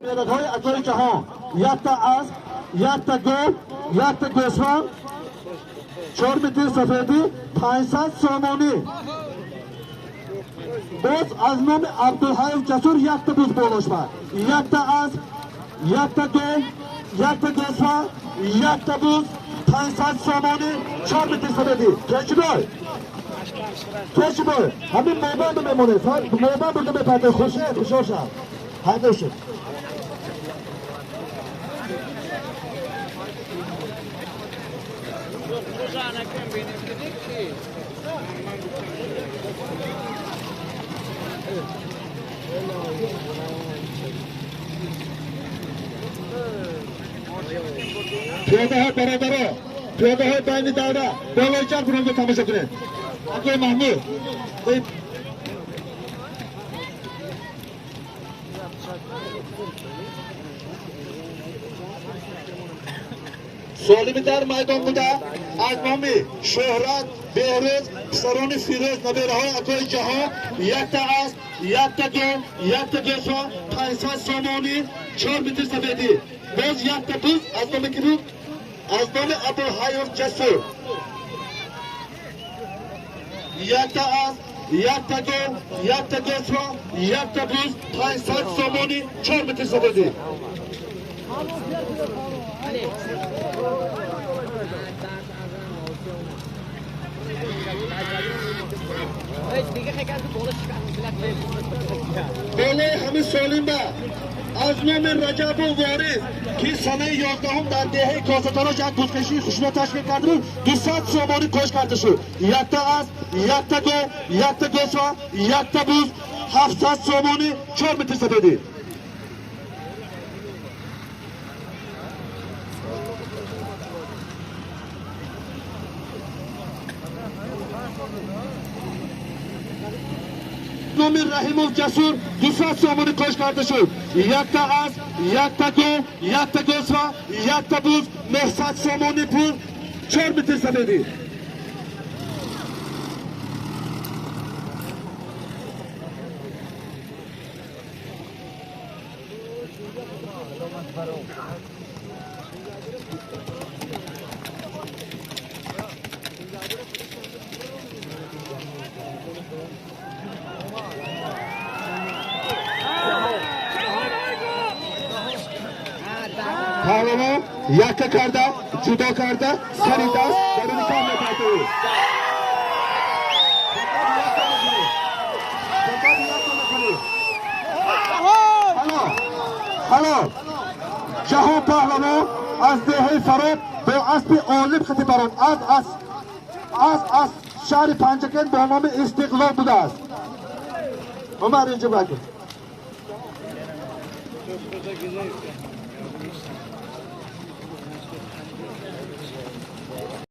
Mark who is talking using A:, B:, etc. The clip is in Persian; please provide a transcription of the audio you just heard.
A: های اکای جهان یک تا اسب، یک تا گل، یک تا گوسفند، 4 متر سفیدی، 500 سامانی. باز از نام عبدالحی جسور یک تا بوز بولش بر، یک تا اسب، یک تا گل، یک تا گوسفند، یک تا بوز، 500 سامانی، 4 متر سفیدی. چی بای؟ چی بای؟ همین موبایل بمونه، موبایل بوده بپرده، خوشحال شد. حیدر شد. پیاده های برادرها، پیاده های بین دوره بالای چند کنند تماشا کنید. آقای محمود سوالی در میدان بوده از نام شهرت بهروز پسران فیروز نبیره های اکای جهان یک تا اسب یک تا گل یک تا گوسفند 500 سامانی 4 متر سفیدی باز یک تا بوز از نام کی بود از نام عبدالحی جسور یک تا اسب یک تا گل یک تا گوسفند یک تا بوز 500 سامانی 4 متر سفیدی بله همه سالیم با از نام رجب و وارث که سنه 11 در دهه کاستانا جنگ بزکشی خشونت تشکیل کرده بود 200 سامانی کش کرده شد یک تا اسب یک تا گل یک تا گوسفند یک تا بوز 700 سامانی 4 متر سفیدی نام رحیم جسور 200 سامانی کش کرده شد یک تا اسب یک تا گل یک تا گوسفند یک تا بوز 900 سامانی پول 4 متر سفیدی پهلوان یک کرده جدا کرده سری دست درون کام نتایده بود حالا جهان پهلوان از دهه فراب به اسب عالم خطی بران از شهر پنجکن به نام استقلال بوده است عمر اینجا بگید